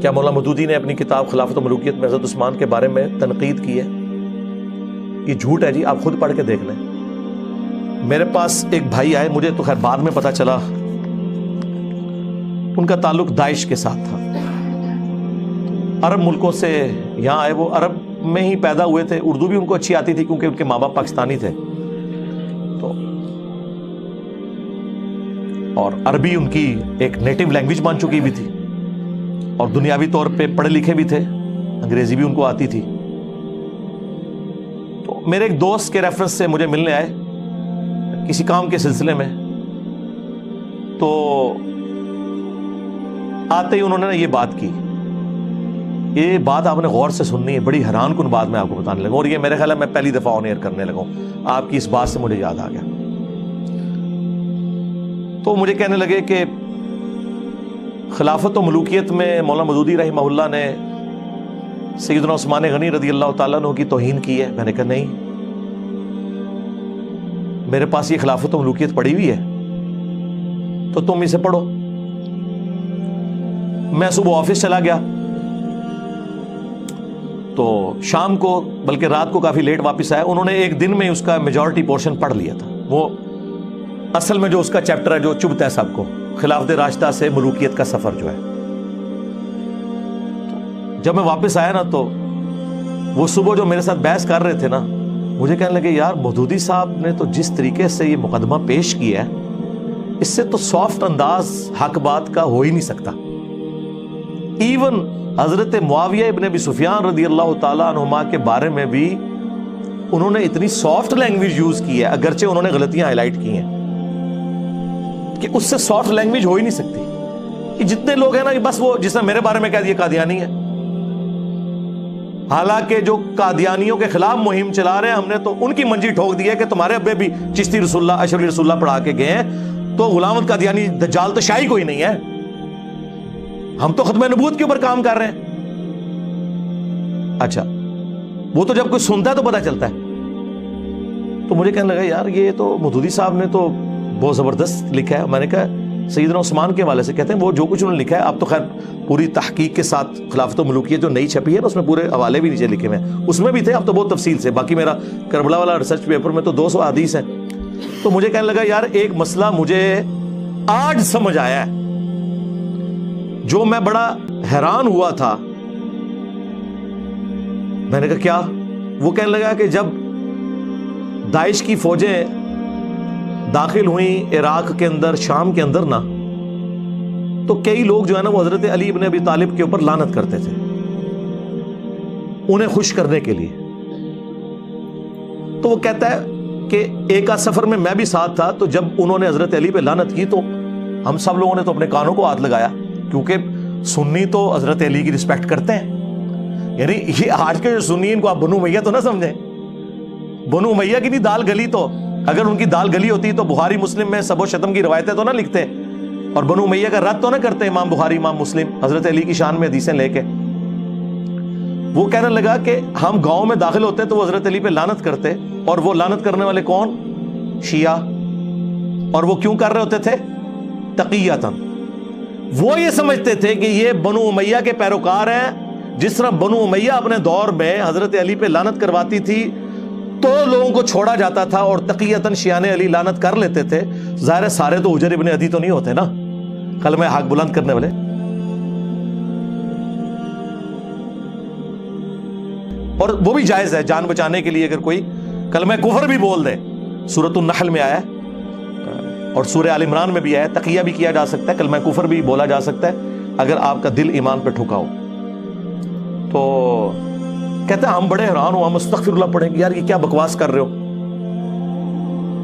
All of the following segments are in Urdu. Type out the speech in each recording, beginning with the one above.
کیا مولانا مودودی نے اپنی کتاب خلافت و ملوکیت میں حضرت عثمان کے بارے میں تنقید کی ہے؟ یہ جھوٹ ہے جی، آپ خود پڑھ کے دیکھ لیں۔ میرے پاس ایک بھائی آئے، مجھے تو خیر بعد میں پتا چلا ان کا تعلق داعش کے ساتھ تھا، عرب ملکوں سے یہاں آئے، وہ عرب میں ہی پیدا ہوئے تھے، اردو بھی ان کو اچھی آتی تھی کیونکہ ان کے ماں باپ پاکستانی تھے، تو اور عربی ان کی ایک نیٹو لینگویج بن چکی بھی تھی، اور دنیاوی طور پہ پڑھے لکھے بھی تھے، انگریزی بھی ان کو آتی تھی۔ تو میرے ایک دوست کے ریفرنس سے مجھے ملنے آئے کسی کام کے سلسلے میں، تو آتے ہی انہوں نے یہ بات کی۔ یہ بات آپ نے غور سے سننی ہے، بڑی حیران کن بات میں آپ کو بتانے لگا، اور یہ میرے خیال ہے میں پہلی دفعہ آن ایئر کرنے لگا ہوں، آپ کی اس بات سے مجھے یاد آ گیا۔ تو مجھے کہنے لگے کہ خلافت و ملوکیت میں مولانا مودودی رحمہ اللہ نے سیدنا عثمان غنی رضی اللہ تعالیٰ عنہ کی توہین کی ہے۔ میں نے کہا نہیں، میرے پاس یہ خلافت و ملوکیت پڑھی ہوئی ہے، تو تم اسے پڑھو۔ میں صبح آفس چلا گیا، تو شام کو بلکہ رات کو کافی لیٹ واپس آیا، انہوں نے ایک دن میں اس کا میجورٹی پورشن پڑھ لیا تھا۔ وہ اصل میں جو اس کا چیپٹر ہے جو چبھتا ہے سب کو، خلافت راشدہ سے ملوکیت کا سفر جو ہے، جب میں واپس آیا نا تو وہ صبح جو میرے ساتھ بحث کر رہے تھے نا، مجھے کہنے لگے یار مودودی صاحب نے تو جس طریقے سے یہ مقدمہ پیش کیا ہے، اس سے تو سافٹ انداز حق بات کا ہو ہی نہیں سکتا۔ ایون حضرت معاویہ ابن ابی سفیان رضی اللہ تعالیٰ عنہما کے بارے میں بھی انہوں نے اتنی سافٹ لینگویج یوز کی ہے، اگرچہ انہوں نے غلطیاں ہائی لائٹ کی ہیں، کہ اس سے سافٹ لینگویج ہو ہی نہیں سکتی۔ کہ جتنے لوگ ہیں نا، بس وہ جس نے میرے بارے میں کہہ دیا قادیانی ہے، حالانکہ جو قادیانیوں کے خلاف مہم چلا رہے ہیں، ہم نے تو ان کی منجی ٹھوک دی ہے کہ تمہارے ابے بھی چشتی رسول اللہ اشرفی رسول اللہ پڑھا کے گئے ہیں، تو غلامت قادیانی دجال تو شاہی کوئی نہیں ہے، ہم تو ختم نبوت کے اوپر کام کر رہے ہیں۔ اچھا، وہ تو جب کوئی سنتا ہے تو پتہ چلتا ہے۔ تو مجھے کہنے لگا یار یہ تو مودودی صاحب نے تو بہت زبردست لکھا ہے۔ میں نے کہا سیدنا عثمان کے حوالے سے کہتے ہیں وہ جو کچھ انہوں نے لکھا ہے، آپ تو خیر پوری تحقیق کے ساتھ خلافت و ملوکیت جو نئی چھپی ہے نا، اس میں پورے حوالے بھی نیچے لکھے ہوئے ہیں، اس میں بھی تھے، اب تو بہت تفصیل سے، باقی میرا کربلا والا ریسرچ پیپر میں تو 200 حدیث ہیں۔ تو مجھے کہنے لگا یار ایک مسئلہ مجھے آج سمجھ آیا ہے، جو میں بڑا حیران ہوا تھا۔ میں نے کہا کیا؟ وہ کہنے لگا کہ جب داعش کی فوجیں داخل ہوئیں عراق کے اندر، شام کے اندر نا، تو کئی لوگ جو ہے نا وہ حضرت علی ابن ابی طالب کے اوپر لعنت کرتے تھے انہیں خوش کرنے کے لیے۔ تو وہ کہتا ہے کہ ایک آدھ سفر میں میں بھی ساتھ تھا، تو جب انہوں نے حضرت علی پہ لعنت کی تو ہم سب لوگوں نے تو اپنے کانوں کو ہاتھ لگایا، کیونکہ سنی تو حضرت علی کی رسپیکٹ کرتے ہیں۔ یعنی یہ آج کے جو سنی ان کو آپ بنو امیہ تو نہ سمجھیں، بنو امیہ کی نہیں دال گلی، تو اگر ان کی دال گلی ہوتی تو بخاری مسلم میں سب و شتم کی روایتیں تو نہ لکھتے، اور بنو امیہ کا رد تو نہ کرتے امام بخاری امام مسلم حضرت علی کی شان میں حدیثیں لے کے۔ وہ کہنے لگا کہ ہم گاؤں میں داخل ہوتے تو وہ حضرت علی پہ لعنت کرتے، اور وہ لعنت کرنے والے کون؟ شیعہ۔ اور وہ کیوں کر رہے ہوتے تھے؟ تقیۃً۔ وہ یہ سمجھتے تھے کہ یہ بنو امیہ کے پیروکار ہیں، جس طرح بنو امیہ اپنے دور میں حضرت علی پہ لعنت کرواتی تھی تو لوگوں کو چھوڑا جاتا تھا، اور تقیۃً شیعان علی لعنت کر لیتے تھے۔ ظاہر سارے تو حجر ابن عدی تو نہیں ہوتے نا کلمہ حق بلند کرنے والے۔ اور وہ بھی جائز ہے جان بچانے کے لیے، اگر کوئی کلمہ کفر بھی بول دے، سورۃ النحل میں آیا ہے اور سورہ آل عمران میں بھی آیا ہے، تقیہ بھی کیا جا سکتا ہے، کلمہ کفر بھی بولا جا سکتا ہے اگر آپ کا دل ایمان پہ ٹھکا ہو۔ تو کہتا ہے ہم بڑے حیران ہو، ہم استغفر اللہ پڑھیں گے، یار یہ کیا بکواس کر رہے ہو؟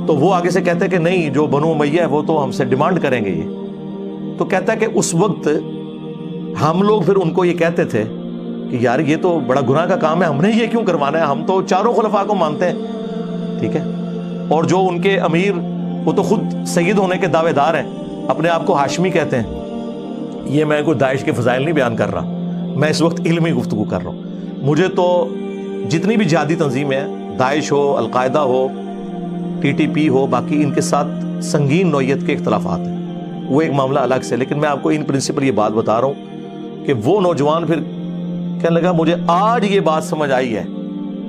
تو وہ آگے سے کہتے ہیں کہ نہیں، جو بنو امیہ ہے وہ تو ہم سے ڈیمانڈ کریں گے یہ۔ تو کہتا ہے کہ اس وقت ہم لوگ پھر ان کو یہ کہتے تھے کہ یار یہ تو بڑا گناہ کا کام ہے، ہم نے یہ کیوں کروانا ہے، ہم تو چاروں خلفاء کو مانتے ہیں، ٹھیک ہے، اور جو ان کے امیر وہ تو خود سید ہونے کے دعوے دار ہیں، اپنے آپ کو ہاشمی کہتے ہیں۔ یہ میں کوئی داعش کے فضائل نہیں بیان کر رہا، میں اس وقت علمی گفتگو کر رہا ہوں۔ مجھے تو جتنی بھی جہادی تنظیمیں ہیں، داعش ہو، القاعدہ ہو، ٹی ٹی پی ہو، باقی ان کے ساتھ سنگین نوعیت کے اختلافات ہیں، وہ ایک معاملہ الگ سے، لیکن میں آپ کو ان پرنسپل یہ بات بتا رہا ہوں کہ وہ نوجوان پھر کہنے لگا مجھے آج یہ بات سمجھ آئی ہے،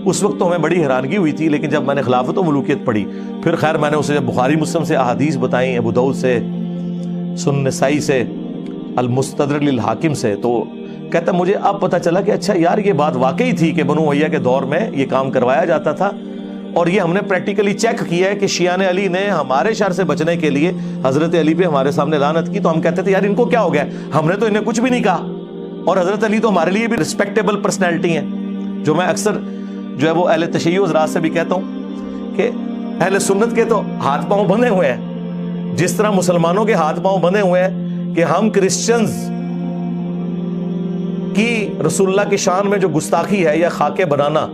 اس وقت تو ہمیں بڑی حیرانگی ہوئی تھی، لیکن جب میں نے خلافت و ملوکیت پڑھی پھر خیر میں نے اسے جب بخاری مسلم سے احادیث بتائیں، ابو داؤد سے، سنن نسائی سے، المستدرک للحاکم سے، تو کہتا مجھے اب پتہ چلا کہ اچھا یار یہ بات واقعی تھی کہ بنو امیہ کے دور میں یہ کام کروایا جاتا تھا، اور یہ ہم نے پریکٹیکلی چیک کیا ہے کہ شیعان علی نے ہمارے شر سے بچنے کے لیے حضرت علی پہ ہمارے سامنے لعنت کی، تو ہم کہتے تھے یار ان کو کیا ہو گیا، ہم نے تو انہیں کچھ بھی نہیں کہا، اور حضرت علی تو ہمارے لیے بھی رسپیکٹیبل پرسنالٹی ہیں، جو میں اکثر جو ہے وہ اہل تشیع حضرات سے بھی کہتا ہوں کہ اہل سنت کے تو ہاتھ پاؤں بندھے ہوئے ہیں، جس طرح مسلمانوں کے ہاتھ پاؤں بندھے ہوئے ہیں کہ ہم کرسچنز کی رسول اللہ کی شان میں جو گستاخی ہے یا خاکے بنانا،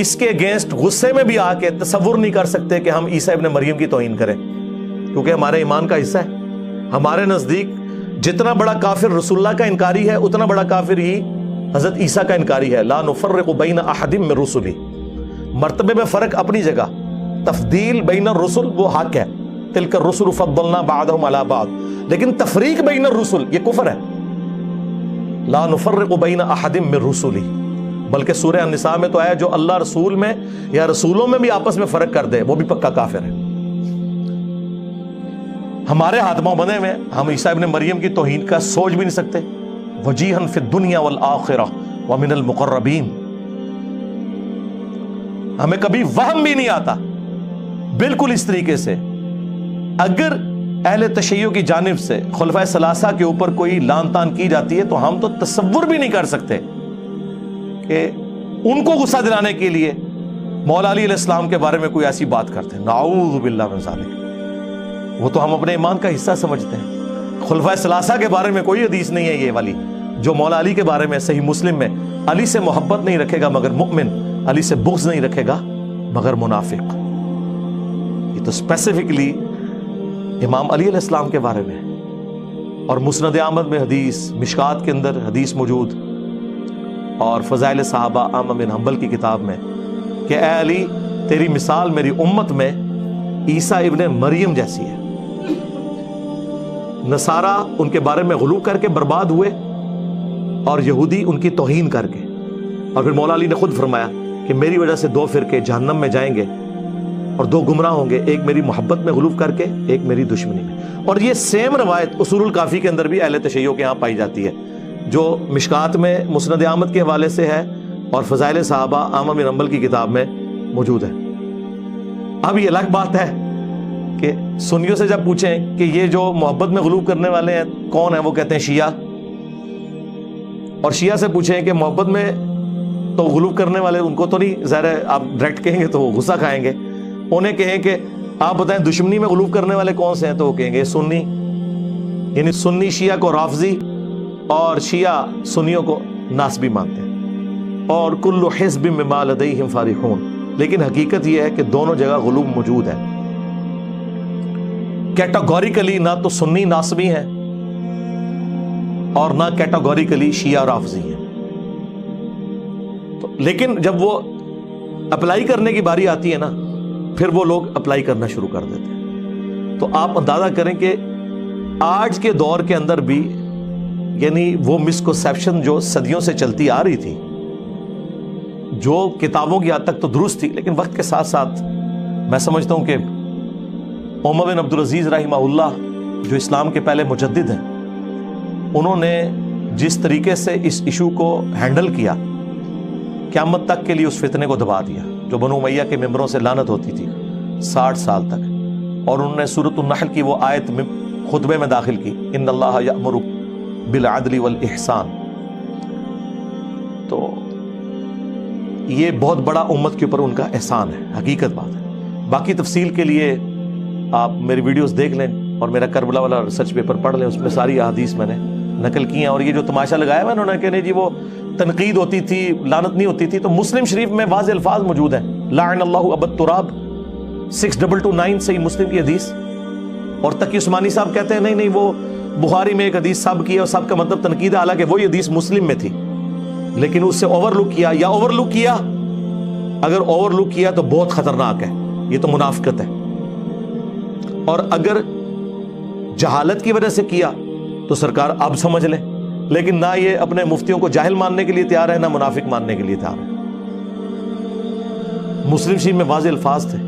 اس کے اگینسٹ غصے میں بھی آ کے تصور نہیں کر سکتے کہ ہم عیسیٰ ابن مریم کی توہین کریں، کیونکہ ہمارے ایمان کا حصہ ہے۔ ہمارے نزدیک جتنا بڑا کافر رسول اللہ کا انکاری ہے اتنا بڑا کافر ہی حضرت عیسیٰ کا انکاری ہے۔ لا نفرق بین احد من رسلی، مرتبے میں فرق اپنی جگہ، تفضیل بین الرسل وہ حق ہے، تلک الرسل فضلنا بعضهم علی بعض، لیکن تفریق بین الرسل یہ کفر ہے۔ لا نفرق بین احد من رسلی، بلکہ سورہ النساء میں تو آیا جو اللہ رسول میں یا رسولوں میں بھی آپس میں فرق کر دے وہ بھی پکا کافر ہے۔ ہمارے ہاتھ پاؤں بندھے میں، ہم عیسیٰ ابن مریم کی توہین کا سوچ بھی نہیں سکتے۔ وجیہا فی الدنیا والآخرہ ومن المقربین، ہمیں کبھی وہم بھی نہیں آتا۔ بالکل اس طریقے سے اگر اہل تشیع کی جانب سے خلفائے ثلاثہ کے اوپر کوئی لعن طعن کی جاتی ہے تو ہم تو تصور بھی نہیں کر سکتے کہ ان کو غصہ دلانے کے لیے مولا علی علیہ السلام کے بارے میں کوئی ایسی بات کرتے ہیں، نعوذ باللہ من ذالک، وہ تو ہم اپنے ایمان کا حصہ سمجھتے ہیں۔ خلفائے ثلاثہ کے بارے میں کوئی حدیث نہیں ہے یہ والی جو مولا علی کے بارے میں صحیح مسلم میں علی سے محبت نہیں رکھے گا مگر مؤمن، علی سے بغض نہیں رکھے گا مگر منافق۔ یہ تو اسپیسیفکلی امام علی علیہ السلام کے بارے میں، اور مسند احمد میں حدیث، مشکات کے اندر حدیث موجود، اور فضائل صحابہ احمد بن حنبل کی کتاب میں کہ اے علی تیری مثال میری امت میں عیسیٰ ابن مریم جیسی ہے۔ نصارہ ان کے بارے میں غلو کر کے برباد ہوئے اور یہودی ان کی توہین کر کے، اور پھر مولا علی نے خود فرمایا کہ میری وجہ سے 2 فرقے جہنم میں جائیں گے اور 2 گمراہ ہوں گے، ایک میری محبت میں غلو کر کے، ایک میری دشمنی میں۔ اور یہ سیم روایت اصول الکافی کے اندر بھی اہل تشیع کے ہاں پائی جاتی ہے، جو مشکات میں مسند احمد کے حوالے سے ہے اور فضائل صحابہ احمد بن حنبل کی کتاب میں موجود ہے۔ اب یہ الگ بات ہے کہ سنیوں سے جب پوچھیں کہ یہ جو محبت میں غلو کرنے والے ہیں کون ہیں، وہ کہتے ہیں شیعہ، اور شیعہ سے پوچھیں کہ محبت میں تو غلو کرنے والے ان کو تو نہیں، ظاہر ہے آپ ڈائریکٹ کہیں گے تو وہ غصہ کھائیں گے، انہیں کہیں کہ آپ بتائیں دشمنی میں غلو کرنے والے کون سے ہیں، تو وہ کہیں گے سنی، یعنی سنی شیعہ کو رافضی اور شیعہ سنیوں کو ناسبی مانتے ہیں، اور کل حزب بما لدیہم فرحون۔ لیکن حقیقت یہ ہے کہ دونوں جگہ غلو موجود ہے۔ کیٹاگوریکلی نہ تو سنی ناسبی ہیں اور نہ کیٹاگوریکلی شیعہ رافضی ہیں، تو لیکن جب وہ اپلائی کرنے کی باری آتی ہے نا پھر وہ لوگ اپلائی کرنا شروع کر دیتے ہیں۔ تو آپ اندازہ کریں کہ آج کے دور کے اندر بھی یعنی وہ مسکنسیپشن جو صدیوں سے چلتی آ رہی تھی، جو کتابوں کی حد تک تو درست تھی، لیکن وقت کے ساتھ ساتھ میں سمجھتا ہوں کہ عمر بن عبدالعزیز رحمہ اللہ جو اسلام کے پہلے مجدد ہیں، انہوں نے جس طریقے سے اس ایشو کو ہینڈل کیا، قیامت تک کے لیے اس فتنے کو دبا دیا جو بنو امیہ کے ممبروں سے لعنت ہوتی تھی 60 سال تک، اور انہوں نے سورۃ النحل کی وہ آیت خطبے میں داخل کی، ان اللہ یأمر بالعدل والاحسان۔ تو یہ بہت بڑا امت کے اوپر ان کا احسان ہے، حقیقت بات ہے۔ باقی تفصیل کے لیے آپ میری ویڈیوز دیکھ لیں اور میرا کربلا والا ریسرچ پیپر پڑھ لیں، اس میں ساری احادیث میں نے نقل کی ہیں۔ اور یہ جو تماشا لگایا ہوا انہوں نے کہ نہیں جی وہ تنقید ہوتی تھی، لعنت نہیں ہوتی تھی، تو مسلم شریف میں واضح الفاظ موجود ہیں، لعن اللہ ابا التراب 6229 صحیح مسلم کی حدیث۔ اور تقی عثمانی صاحب کہتے ہیں نہیں نہیں وہ بخاری میں ایک حدیث سب کی ہے اور سب کا مطلب تنقید ہے، حالانکہ وہی حدیث مسلم میں تھی، لیکن اس سے اوور لک کیا یا اوور لک کیا، اگر اوور لک کیا تو بہت خطرناک ہے، یہ تو منافقت ہے، اور اگر جہالت کی وجہ سے کیا تو سرکار اب سمجھ لیں لیکن نہ یہ اپنے مفتیوں کو جاہل ماننے کے لیے تیار ہے، نہ منافق ماننے کے لیے تیار ہے۔ مسلم شریف میں واضح الفاظ تھے،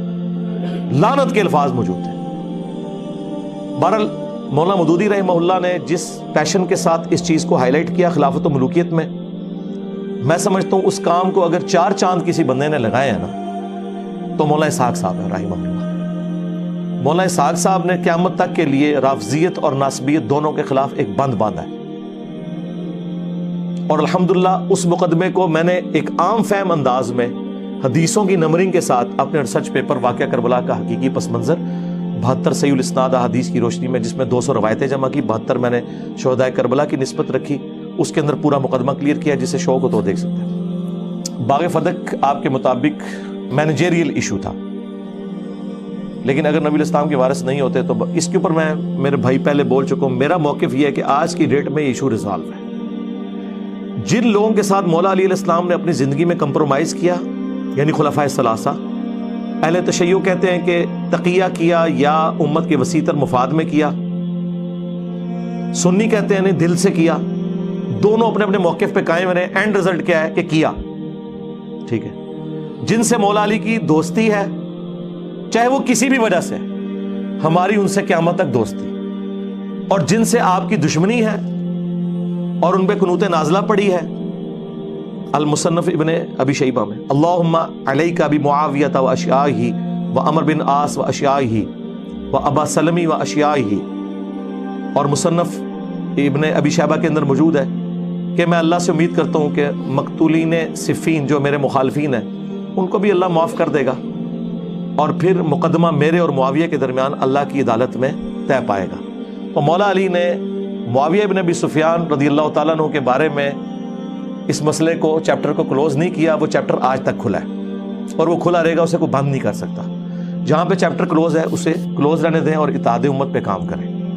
لعنت کے الفاظ موجود تھے۔ بہرحال مولانا مودودی رحمہ اللہ نے جس پیشن کے ساتھ اس چیز کو ہائی لائٹ کیا خلافت و ملوکیت میں سمجھتا ہوں اس کام کو اگر 4 چاند کسی بندے نے لگائے ہیں نا تو مولانا اسحاق صاحب ہیں رحمہ اللہ۔ مولانا اسحاق صاحب نے قیامت تک کے لیے رافضیت اور ناصبیت دونوں کے خلاف ایک بند باندھا ہے، اور الحمدللہ اس مقدمے کو میں نے ایک عام فہم انداز میں حدیثوں کی نمبرنگ کے ساتھ اپنے ریسرچ پیپر واقعہ کربلا کا حقیقی پس منظر 72 صحیح الاسناد احادیث کی روشنی میں، جس میں 200 روایتیں جمع کی، 72 میں نے شہدائے کربلا کی نسبت رکھی، اس کے اندر پورا مقدمہ کلیئر کیا، جسے شوق ہو تو دیکھ سکتے ہیں۔ باغ فدق آپ کے مطابق مینیجریل ایشو تھا، لیکن اگر نبی الاسلام کے وارث نہیں ہوتے تو اس کے اوپر میں میرے بھائی پہلے بول چکا ہوں، میرا موقف یہ ہے کہ آج کی ڈیٹ میں ایشو ریزالو ہے۔ جن لوگوں کے ساتھ مولا علی علیہ السلام نے اپنی زندگی میں کمپرومائز کیا، یعنی خلفائے الثلاثہ، اہل تشیع کہتے ہیں کہ تقیہ کیا یا امت کے وسیع تر مفاد میں کیا، سنی کہتے ہیں دل سے کیا، دونوں اپنے اپنے موقف پہ قائم رہے، اینڈ رزلٹ کیا ہے کہ کیا، ٹھیک ہے۔ جن سے مولا علی کی دوستی ہے چاہے وہ کسی بھی وجہ سے، ہماری ان سے قیامت تک دوستی، اور جن سے آپ کی دشمنی ہے اور ان پہ قنوت نازلہ پڑی ہے، المصنف ابن ابی شیبہ میں اللہم علیک بمعاویہ و اشیائہ و عمر بن عاص و اشیائہ و ابا سلمی و اشیائہ، اور مصنف ابن ابی شیبہ کے اندر موجود ہے کہ میں اللہ سے امید کرتا ہوں کہ مقتولین صفین جو میرے مخالفین ہیں ان کو بھی اللہ معاف کر دے گا، اور پھر مقدمہ میرے اور معاویہ کے درمیان اللہ کی عدالت میں طے پائے گا۔ تو مولا علی نے معاویہ ابن ابی سفیان رضی اللہ تعالیٰ عنہ کے بارے میں اس مسئلے کو، چیپٹر کو کلوز نہیں کیا، وہ چیپٹر آج تک کھلا ہے اور وہ کھلا رہے گا، اسے کوئی بند نہیں کر سکتا۔ جہاں پہ چیپٹر کلوز ہے اسے کلوز رہنے دیں اور اتحاد امت پہ کام کریں۔